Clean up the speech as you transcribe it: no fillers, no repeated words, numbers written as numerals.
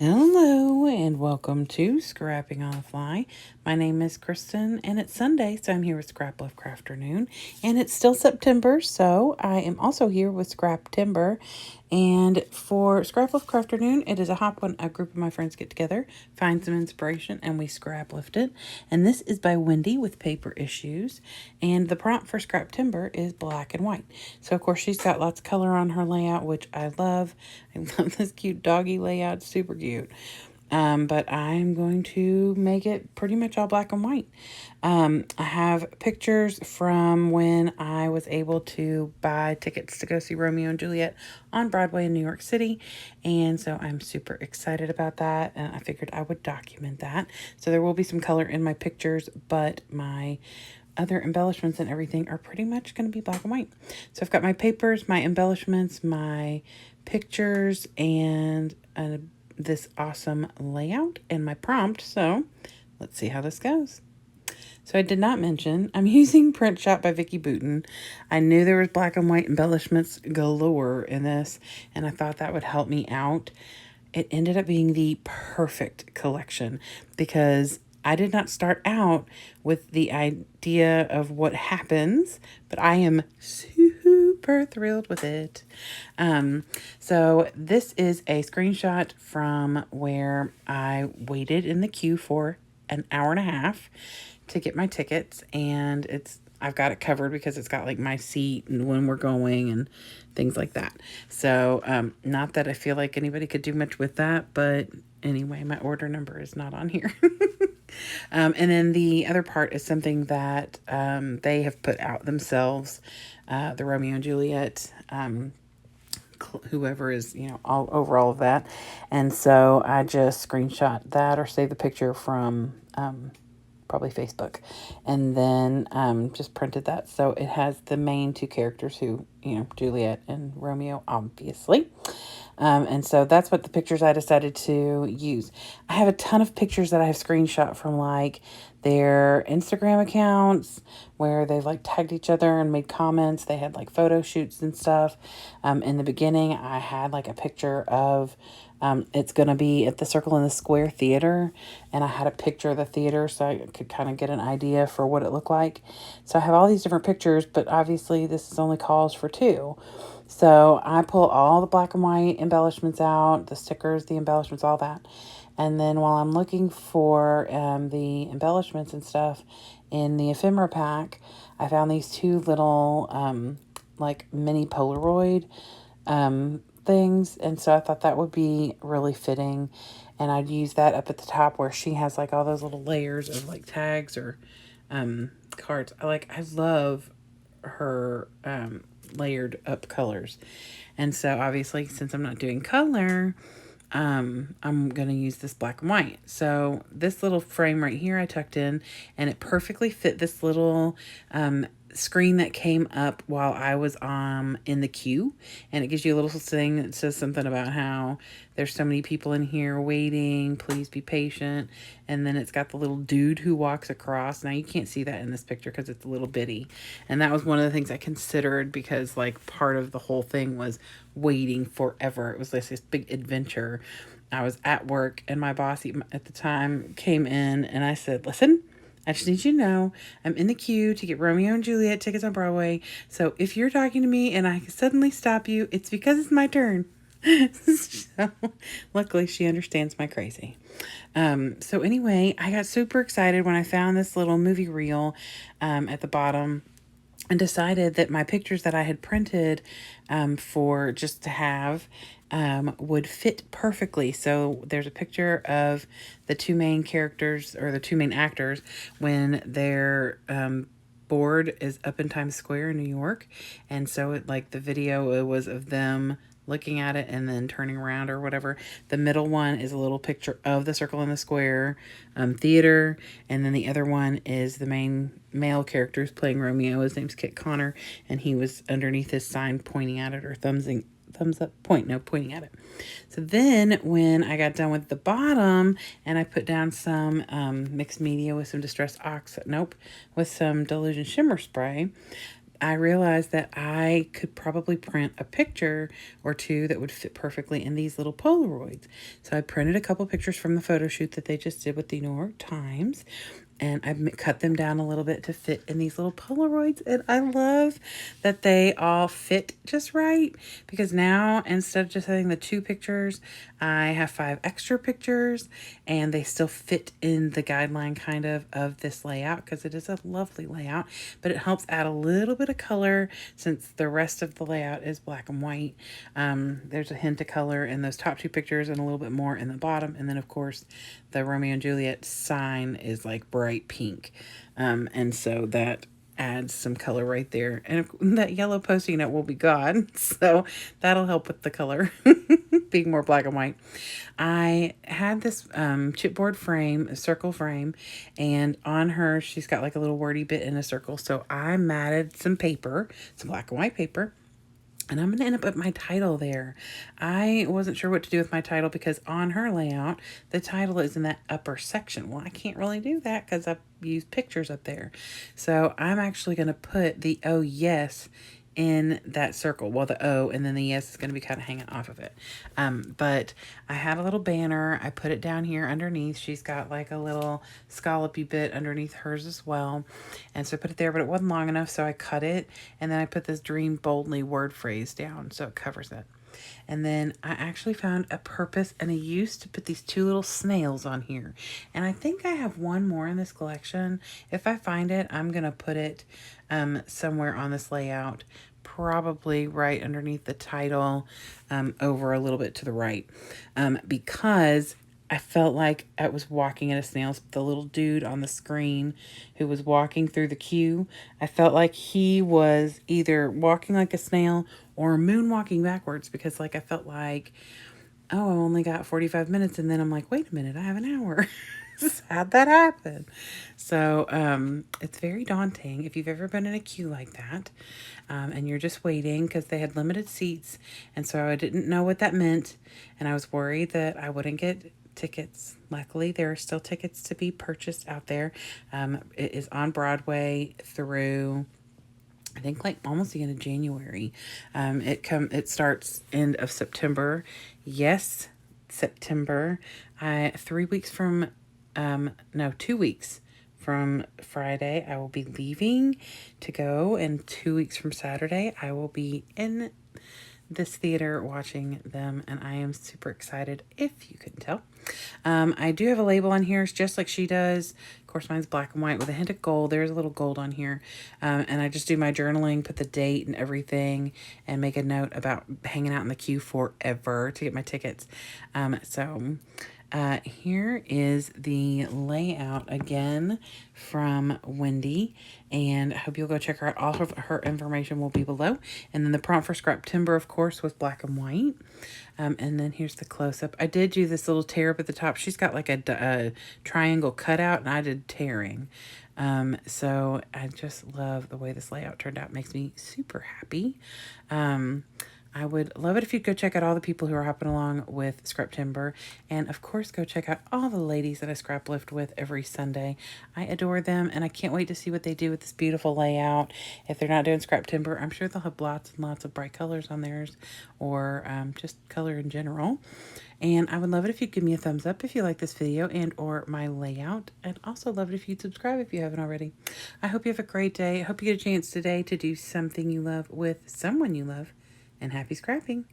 Hello and welcome to Scrapping on the Fly. My name is Kristen and it's Sunday, so I'm here with Scraplift Crafternoon. And it's still September, so I am also here with Scrap Timber. And for Scraplift Crafternoon, it is a hop when a group of my friends get together, find some inspiration, and we scrap lift it. And this is by Wendy with Paper Issues. And the prompt for Scrap Timber is black and white. So, of course, she's got lots of color on her layout, which I love. I love this cute doggy layout, super cute. But I'm going to make it pretty much all black and white. I have pictures from when I was able to buy tickets to go see Romeo and Juliet on Broadway in New York City. And so I'm super excited about that. And I figured I would document that. So there will be some color in my pictures, but my other embellishments and everything are pretty much going to be black and white. So I've got my papers, my embellishments, my pictures, and this awesome layout and my prompt. So let's see how this goes. So I did not mention I'm using Print Shop by Vicki Boutin. I knew there was black and white embellishments galore in this, and I thought that would help me out. It ended up being the perfect collection because I did not start out with the idea of what happens, but I am super thrilled with it. So this is a screenshot from where I waited in the queue for an hour and a half to get my tickets, and I've got it covered because it's got like my seat and when we're going and things like that. So not that I feel like anybody could do much with that, but anyway, my order number is not on here. And then the other part is something that they have put out themselves, the Romeo and Juliet, whoever is, all over all of that. And so I just screenshot that or save the picture from probably Facebook, and then just printed that. So it has the main two characters who, Juliet and Romeo, obviously. And so that's what the pictures I decided to use. I have a ton of pictures that I have screenshot from like their Instagram accounts where they've like tagged each other and made comments. They had like photo shoots and stuff. In the beginning, I had like a picture of it's going to be at the Circle in the Square Theater, and I had a picture of the theater so I could kind of get an idea for what it looked like. So I have all these different pictures, but obviously this is only calls for two. So I pull all the black and white embellishments out, the stickers, the embellishments, all that. And then while I'm looking for the embellishments and stuff in the ephemera pack, I found these two little like mini Polaroid things. And so I thought that would be really fitting. And I'd use that up at the top where she has like all those little layers of like tags or cards. I love her layered up colors. And so obviously since I'm not doing color, I'm going to use this black and white. So this little frame right here I tucked in, and it perfectly fit this little screen that came up while I was in the queue, and it gives you a little thing that says something about how there's so many people in here waiting, please be patient. And then it's got the little dude who walks across. Now you can't see that in this picture because it's a little bitty, and that was one of the things I considered because like part of the whole thing was waiting forever. It was like this big adventure. I was at work and my boss at the time came in, and I said, listen, I just need you to know I'm in the queue to get Romeo and Juliet tickets on Broadway. So if you're talking to me and I suddenly stop you, it's because it's my turn. So luckily she understands my crazy. So anyway, I got super excited when I found this little movie reel at the bottom, and decided that my pictures that I had printed for just to have would fit perfectly. So there's a picture of the two main characters or the two main actors when their board is up in Times Square in New York. And so the video it was of them looking at it and then turning around or whatever. The middle one is a little picture of the Circle in the Square theater, and then the other one is the main male character who's playing Romeo. His name's Kit Connor, and he was underneath his sign pointing at it, or thumbs up, pointing at it. So then when I got done with the bottom and I put down some mixed media with some with some Delusion Shimmer Spray, I realized that I could probably print a picture or two that would fit perfectly in these little Polaroids. So I printed a couple pictures from the photo shoot that they just did with the New York Times, and I cut them down a little bit to fit in these little Polaroids. And I love that they all fit just right, because now instead of just having the 2 pictures, I have 5 extra pictures, and they still fit in the guideline kind of this layout, because it is a lovely layout, but it helps add a little bit of color since the rest of the layout is black and white. There's a hint of color in those top 2 pictures and a little bit more in the bottom. And then of course the Romeo and Juliet sign is like bright pink. And so that adds some color right there. And that yellow Post-it note will be gone, so that'll help with the color being more black and white. I had this chipboard frame, a circle frame, and on her she's got like a little wordy bit in a circle. So I matted some paper, some black and white paper, and I'm going to end up with my title there. I wasn't sure what to do with my title because on her layout, the title is in that upper section. Well, I can't really do that because I've used pictures up there. So I'm actually going to put the "Oh yes" in that circle. Well, the O and then the yes is going to be kind of hanging off of it. But I had a little banner. I put it down here underneath. She's got like a little scallopy bit underneath hers as well. And so I put it there, but it wasn't long enough, so I cut it. And then I put this "Dream Boldly" word phrase down so it covers it. And then I actually found a purpose and a use to put these 2 little snails on here. And I think I have one more in this collection. If I find it, I'm going to put it somewhere on this layout, probably right underneath the title, over a little bit to the right, because I felt like I was walking at a snail's, the little dude on the screen who was walking through the queue. I felt like he was either walking like a snail or moonwalking backwards, because like I felt like, oh, I only got 45 minutes. And then I'm like, wait a minute, I have an hour. How'd that happen? So it's very daunting if you've ever been in a queue like that, and you're just waiting because they had limited seats. And so I didn't know what that meant. And I was worried that I wouldn't get tickets. Luckily, there are still tickets to be purchased out there. It is on Broadway through, I think, like almost the end of January. It starts end of September. Yes, September. 3 weeks from, no, 2 weeks from Friday, I will be leaving to go, and 2 weeks from Saturday, I will be in this theater watching them, and I am super excited, if you couldn't tell. I do have a label on here, it's just like she does. Of course, mine's black and white with a hint of gold. There's a little gold on here. And I just do my journaling, put the date and everything, and make a note about hanging out in the queue forever to get my tickets. Here is the layout again from Wendy, and I hope you'll go check her out. All of her information will be below. And then the prompt for Scrap Timber, of course, was black and white. And then here's the close-up. I did do this little tear up at the top. She's got like a triangle cutout, and I did tearing. So I just love the way this layout turned out. It makes me super happy. I would love it if you'd go check out all the people who are hopping along with Scrap Timber. And of course, go check out all the ladies that I scrap lift with every Sunday. I adore them, and I can't wait to see what they do with this beautiful layout. If they're not doing Scrap Timber, I'm sure they'll have lots and lots of bright colors on theirs, or just color in general. And I would love it if you'd give me a thumbs up if you like this video and or my layout. And also love it if you'd subscribe if you haven't already. I hope you have a great day. I hope you get a chance today to do something you love with someone you love. And happy scrapping!